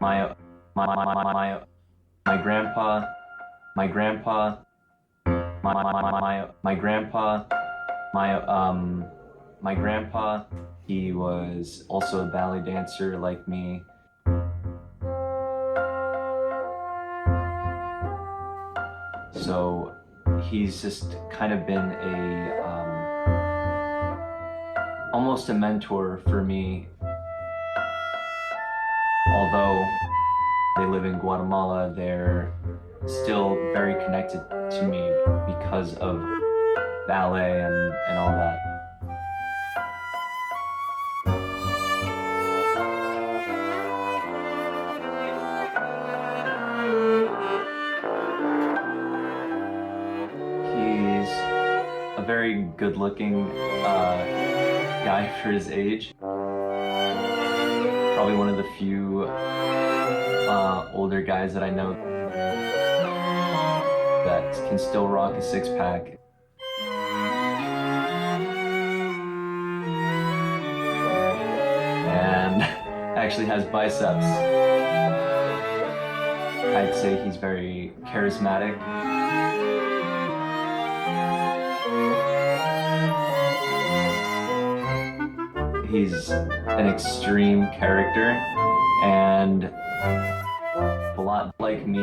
my my my my my my grandpa, my grandpa, my grandpa, my grandpa. He was also a ballet dancer like me. So he's just kind of been almost a mentor for me. Although they live in Guatemala, they're still very connected to me because of ballet and all that. He's a very good-looking guy for his age. Probably one of the few older guys that I know that can still rock a six-pack. And actually has biceps. I'd say he's very charismatic. He's an extreme character and a lot like me.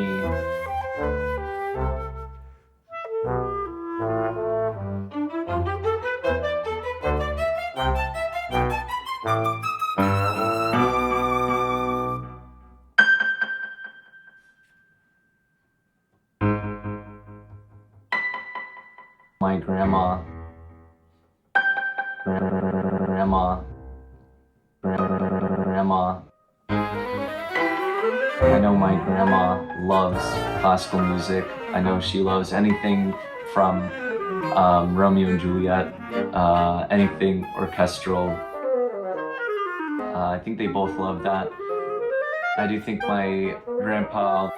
My grandma. I know my grandma loves classical music. I know she loves anything from Romeo and Juliet, anything orchestral. I think they both love that. I do think my grandpa,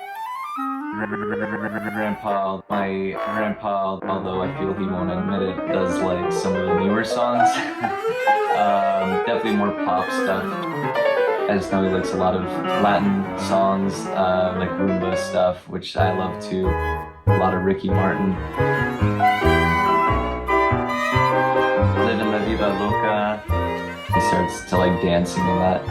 although I feel he won't admit it, does like some of the newer songs. Definitely more pop stuff. I just know he likes a lot of Latin songs, like rumba stuff, which I love too. A lot of Ricky Martin. Living La Vida Loca. He starts to like dancing in that.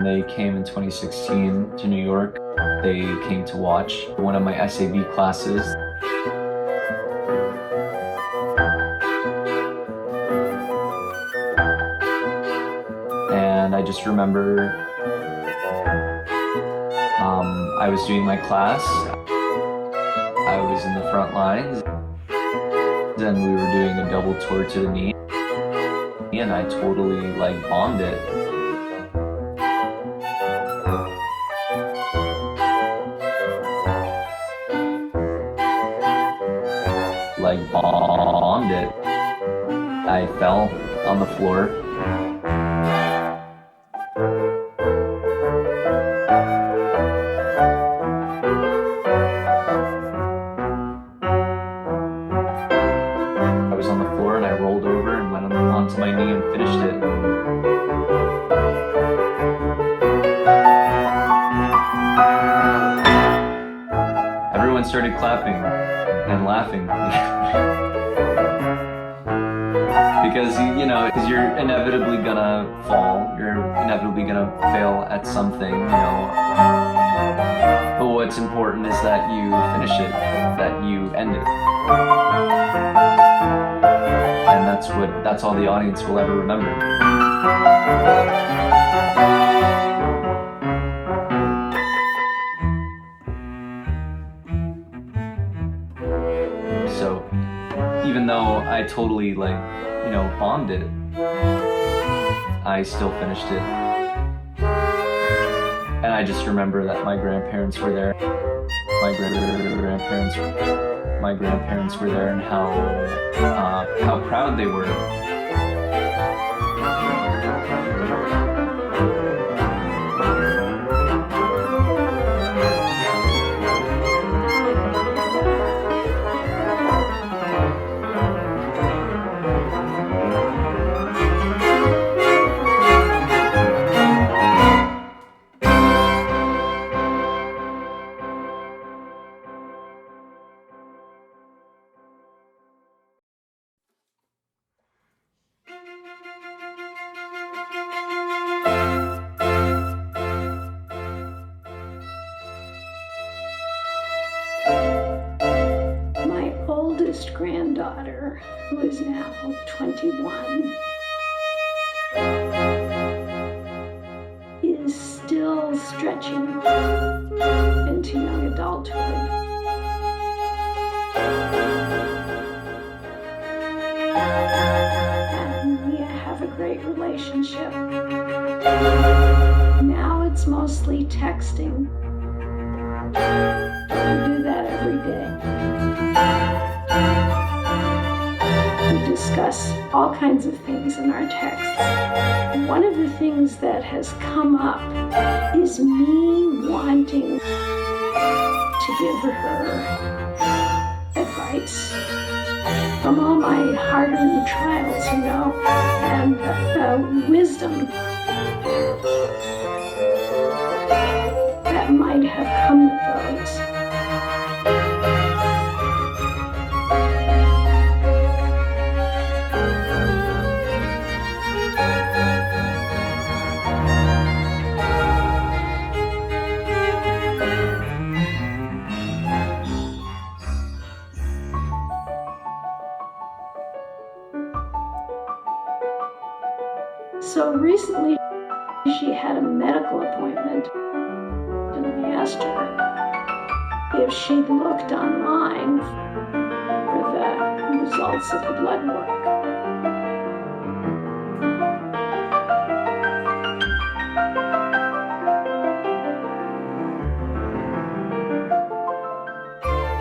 They came in 2016 to New York. They came to watch one of my SAV classes. And I just remember I was doing my class. I was in the front lines. Then we were doing a double tour to the knee. And I totally like bombed it. Like bombed it. I fell on the floor. I was on the floor and I rolled over and went onto my knee and finished it. Everyone started clapping and laughing. Because because you're inevitably gonna fall, you're inevitably gonna fail at something, But what's important is that you finish it, that you end it. And that's all the audience will ever remember. So even though I totally bombed it, I still finished it. And I just remember that my grandparents were there. My grandparents were there, and how proud they were. oldest granddaughter, who is now 21, is still stretching into young adulthood. And we have a great relationship. Now it's mostly texting. We do that every day. We discuss all kinds of things in our texts. One of the things that has come up is me wanting to give her advice from all my hard-earned trials, and wisdom that might have come with those. So recently, she had a medical appointment, and I asked her if she'd looked online for the results of the blood work.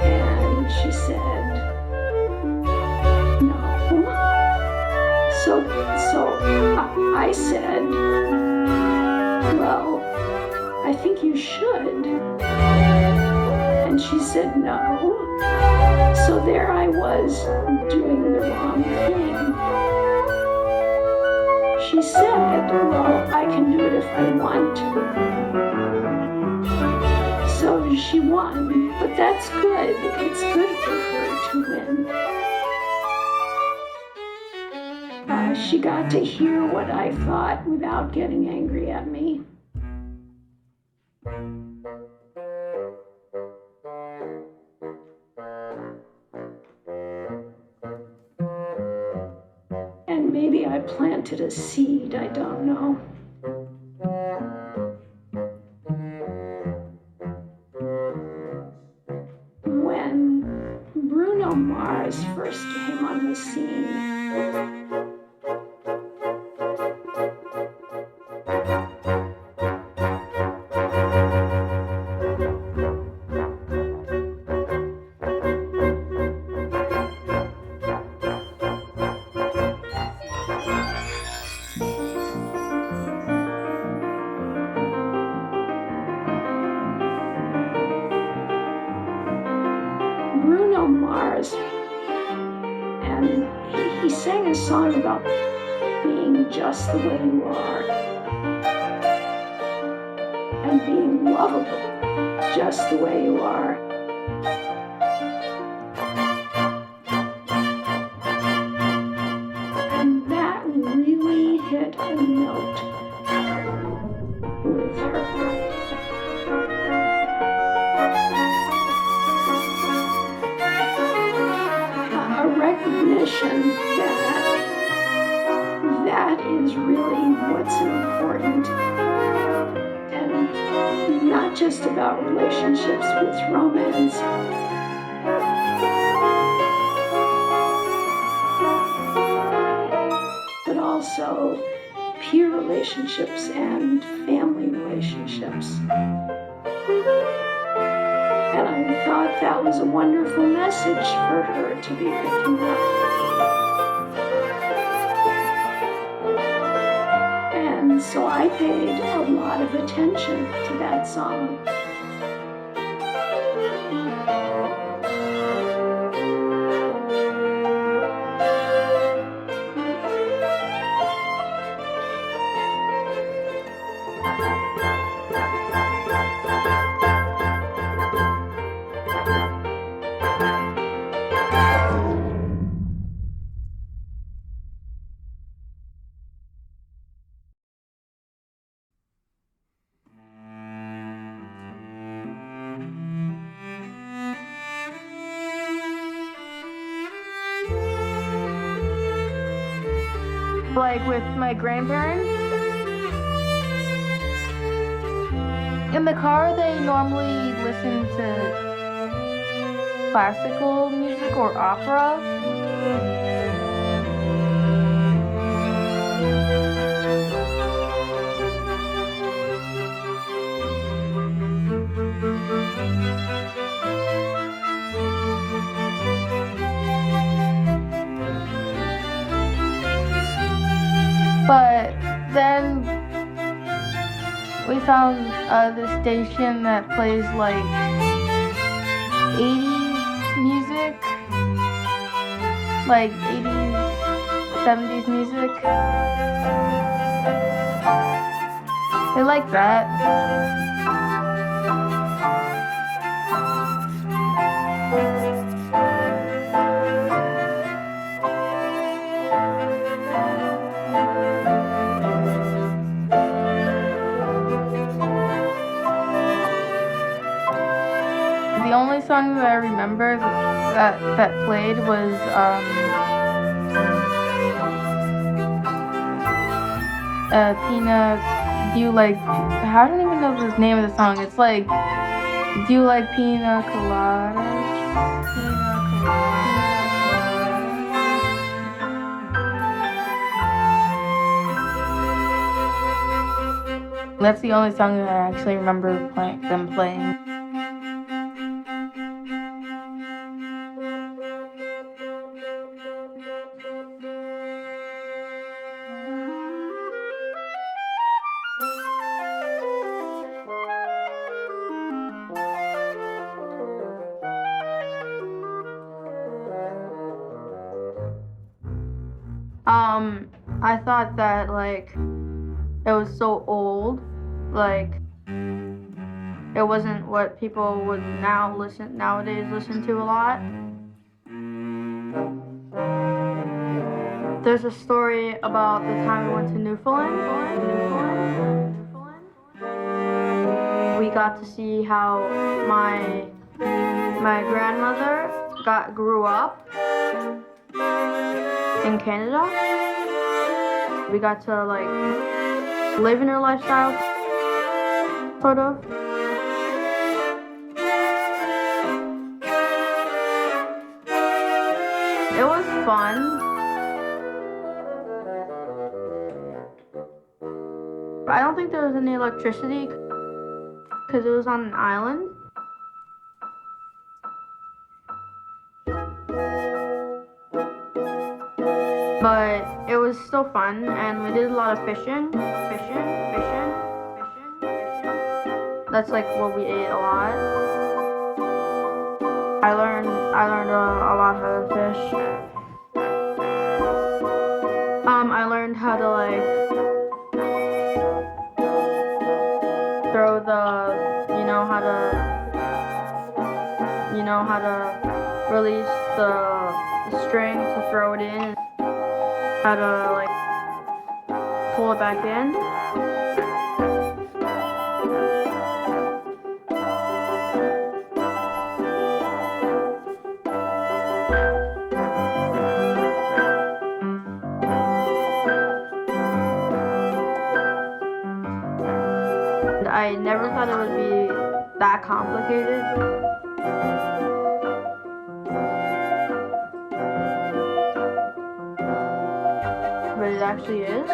And she said, no. So I said, well, I think you should. And she said no. So there I was doing the wrong thing. She said, well, I can do it if I want to. So she won, but that's good. It's good for her to win. She got to hear what I thought without getting angry at me. And maybe I planted a seed, I don't know. When Bruno Mars first came on the scene, and he sang a song about being just the way you are and being lovable just the way you are. And that really hit a note with her. Recognition that is really what's important, and not just about relationships with romance, but also peer relationships and family relationships. And I thought that was a wonderful message for her to be picking up. And so I paid a lot of attention to that song. like with my grandparents. In the car, they normally listen to classical music or opera. But then we found the station that plays like 80s music, like 80s, 70s music. They like that. The only song that I remember that played was Pina. Do you like? I don't even know the name of the song. It's like, do you like pina colada? That's the only song that I actually remember them playing. I thought that like it was so old, like it wasn't what people would nowadays listen to a lot. There's a story about the time we went to Newfoundland. We got to see how my grandmother grew up in Canada. We got to like live in her lifestyle, sort of. It was fun. I don't think there was any electricity because it was on an island. But it was still fun, and we did a lot of fishing. That's like what we ate a lot. I learned a lot how to fish. I learned how to like throw how to release the string to throw it in. How to like pull it back in. I never thought it would be that complicated. But it actually is.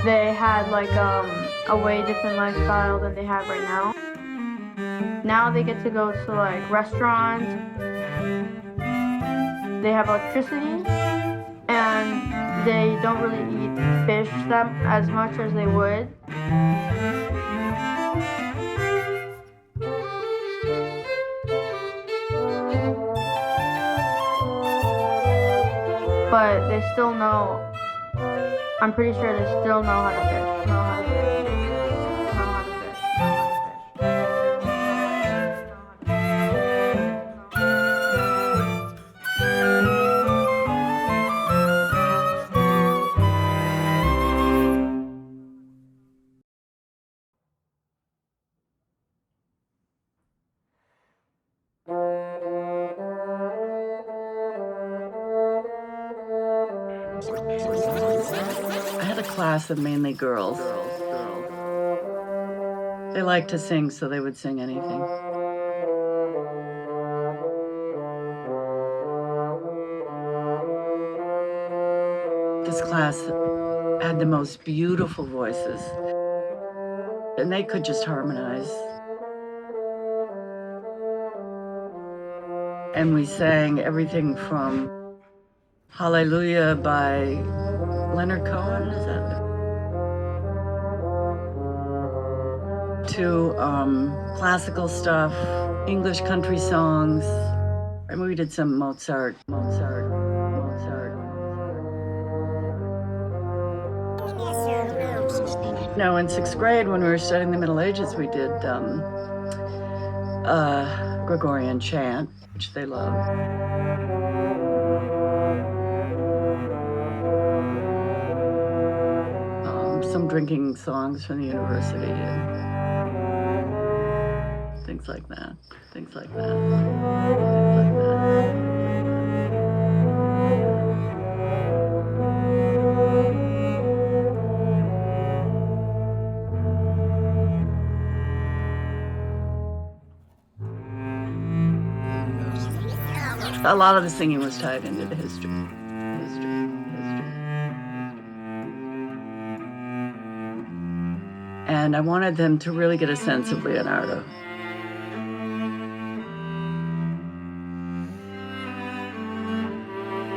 They had like a way different lifestyle than they have right now. Now they get to go to like restaurants. They have electricity, and they don't really eat fish as much as they would. But they still know. I'm pretty sure they still know how to fish. class of mainly girls. They liked to sing, so they would sing anything. This class had the most beautiful voices, and they could just harmonize. And we sang everything from Hallelujah by Leonard Cohen, is that to classical stuff, English country songs, and we did some Mozart. Now, in 6th grade, when we were studying the Middle Ages, we did Gregorian chant, which they loved. Some drinking songs from the university and things like that. A lot of the singing was tied into the history. And I wanted them to really get a sense of Leonardo.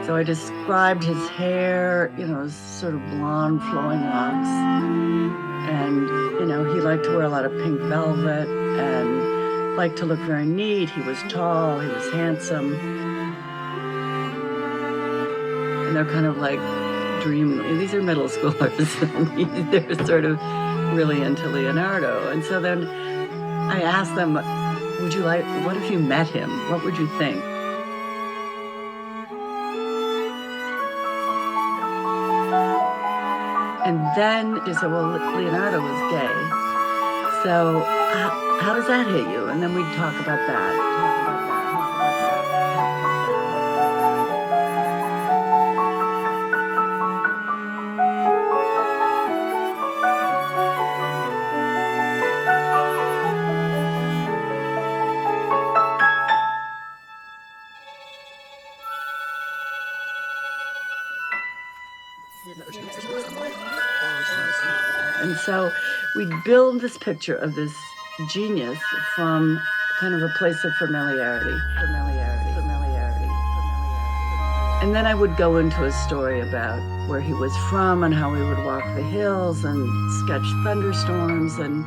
So I described his hair, his sort of blonde flowing locks. And, he liked to wear a lot of pink velvet and liked to look very neat. He was tall, he was handsome. And they're kind of like dreaming. These are middle schoolers. They're sort of really into Leonardo. And so then I asked them, what if you met him? What would you think? And then they said, well, Leonardo was gay. So how does that hit you? And then we'd talk about that. And so we'd build this picture of this genius from kind of a place of familiarity. And then I would go into a story about where he was from and how he would walk the hills and sketch thunderstorms and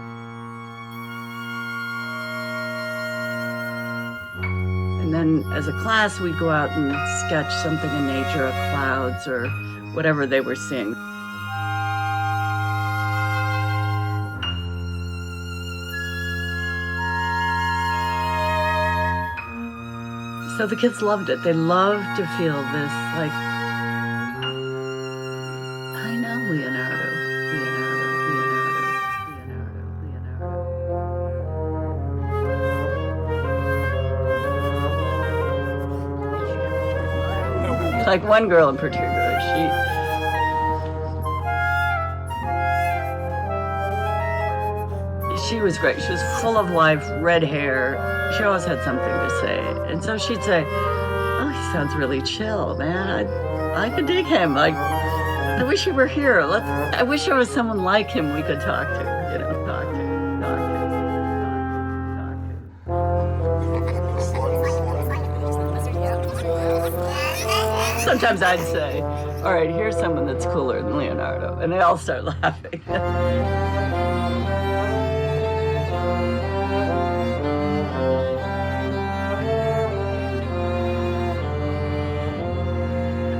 then as a class we'd go out and sketch something in nature, clouds or whatever they were seeing. So the kids loved it. They loved to feel this, like, I know Leonardo. Like one girl in particular, she was great. She was full of life, red hair. She always had something to say. And so she'd say, oh, he sounds really chill, man. I could dig him. Like, I wish he were here. I wish there was someone like him we could talk to, talk to. Sometimes I'd say, all right, here's someone that's cooler than Leonardo. And they all start laughing.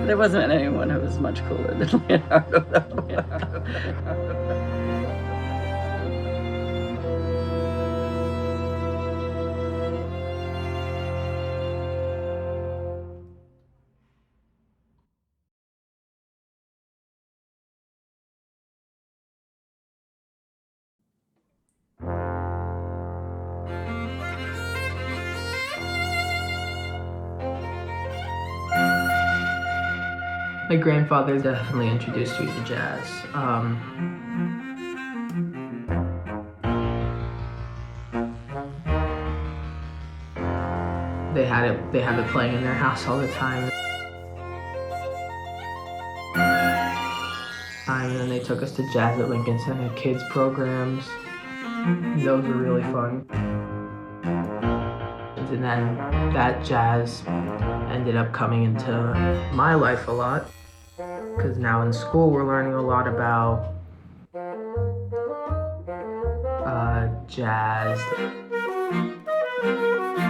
There wasn't anyone who was much cooler than Leonardo, though. My grandfather definitely introduced me to jazz. They have it playing in their house all the time. And then they took us to jazz at Lincoln Center kids programs. Those were really fun. And then that jazz ended up coming into my life a lot, because now in school we're learning a lot about jazz,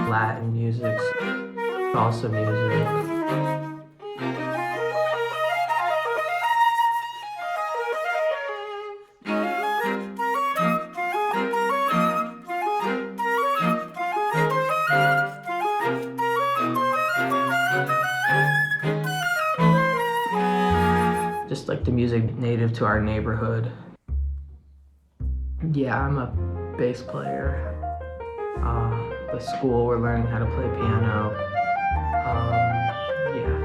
Latin music, salsa music. Just like the music native to our neighborhood. Yeah, I'm a bass player. The school, we're learning how to play piano. Yeah.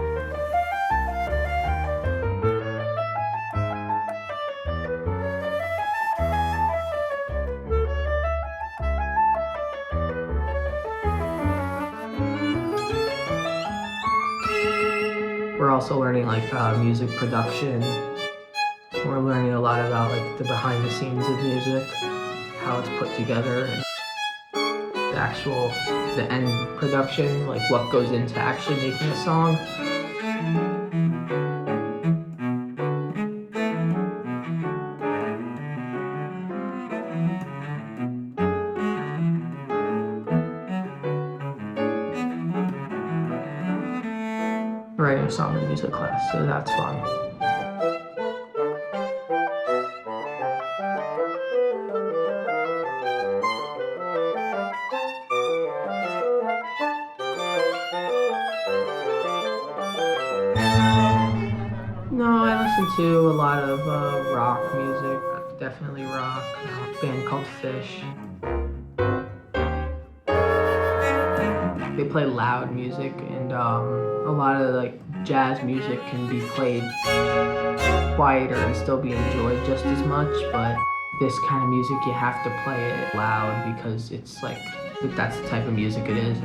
We're also learning like music production. We're learning a lot about like the behind the scenes of music, how it's put together, and the end production, like what goes into actually making a song. Writing a song in music class, so that's fun. No, I listen to a lot of rock music, definitely rock. A band called Fish. They play loud music, and a lot of like jazz music can be played quieter and still be enjoyed just as much, but this kind of music you have to play it loud because it's like that's the type of music it is.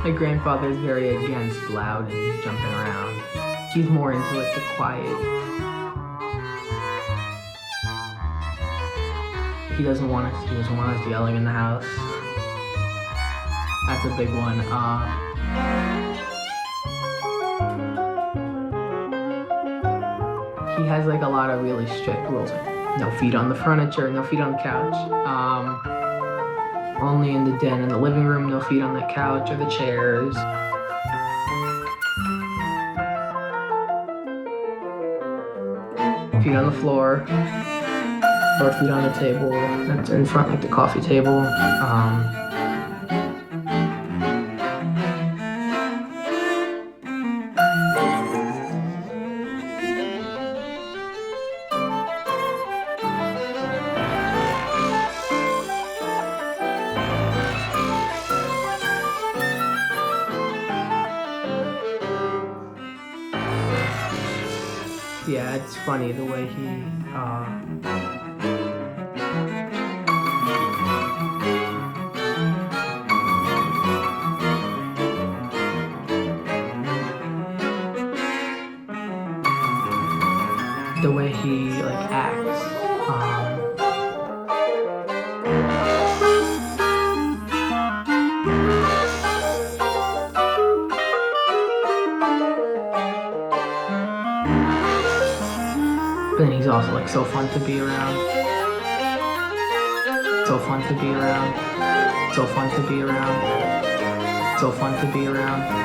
My grandfather's very against loud and jumping around. He's more into like the quiet. He doesn't want us yelling in the house. That's a big one. He has like a lot of really strict rules. Like, no feet on the furniture, no feet on the couch. Only in the den, in the living room, no feet on the couch or the chairs. Feet on the floor, or feet on the table. That's in front, like the coffee table. Yeah, it's funny the way he like acts. But then he's also like so fun to be around. So fun to be around. So fun to be around. So fun to be around.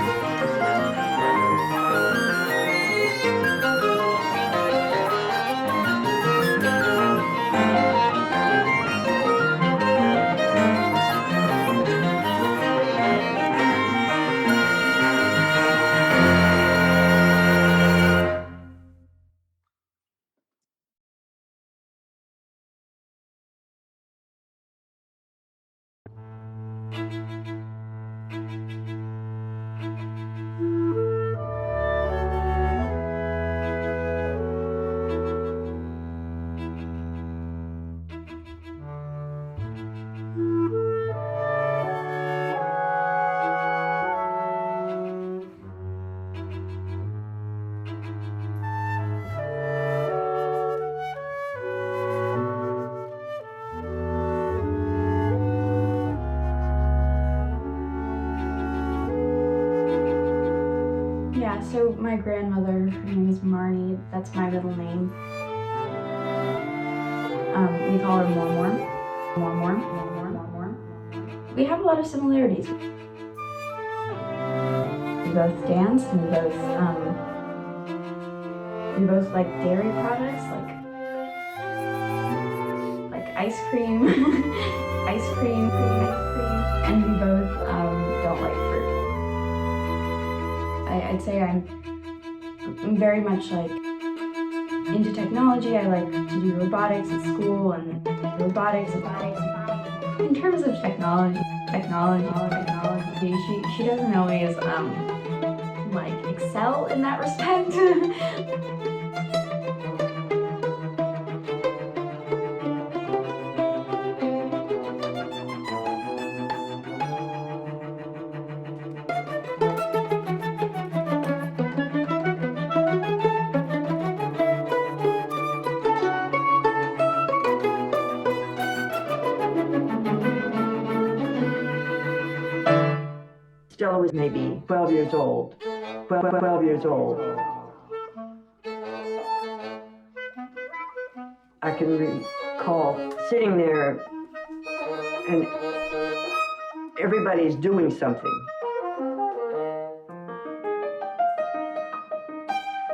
Yeah, so my grandmother, her name is Marni, that's my middle name. We call her Mormorm. Mormorm. We have a lot of similarities. We both dance and we both like dairy products, like ice cream, ice cream, and we both don't like fruit. I'd say I'm very much like into technology. I like to do robotics at school and robotics. In terms of technology, she doesn't always like excel in that respect. Stella was maybe 12 years old. 12 years old. I can recall sitting there and everybody's doing something.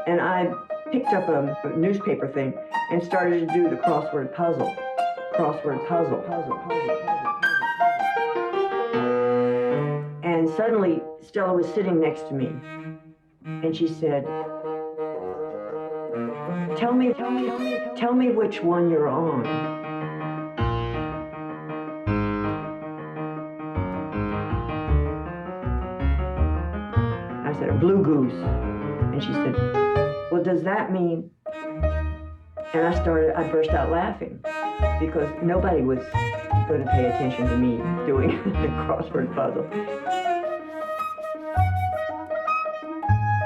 And I picked up a newspaper thing and started to do the crossword puzzle. And suddenly, Stella was sitting next to me, and she said, tell me which one you're on. I said, a blue goose. And she said, well, does that mean? And I burst out laughing, because nobody was going to pay attention to me doing the crossword puzzle.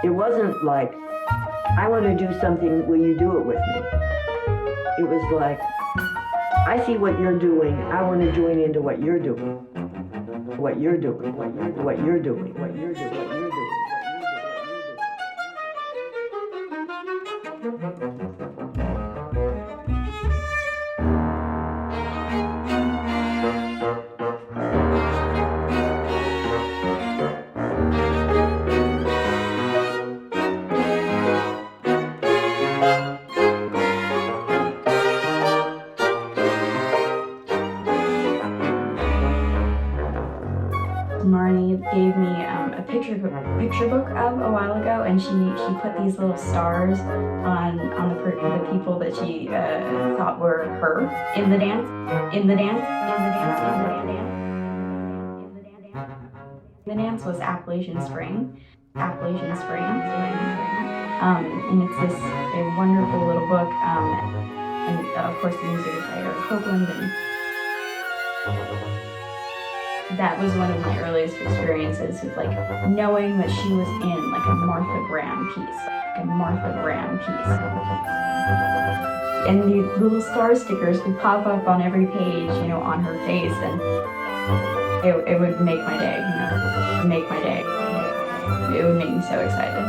It wasn't like, I want to do something, will you do it with me? It was like, I see what you're doing, I want to join into what you're doing. What you're doing. Marni gave me a picture book a while ago, and she put these little stars on the people that she thought were her in the dance. The dance was Appalachian Spring. And it's this wonderful little book, and of course the music is by Eric Copeland, and that was one of my earliest experiences with like knowing that she was in like a Martha Graham piece. And the little star stickers would pop up on every page, on her face, and it would make my day, It would make me so excited.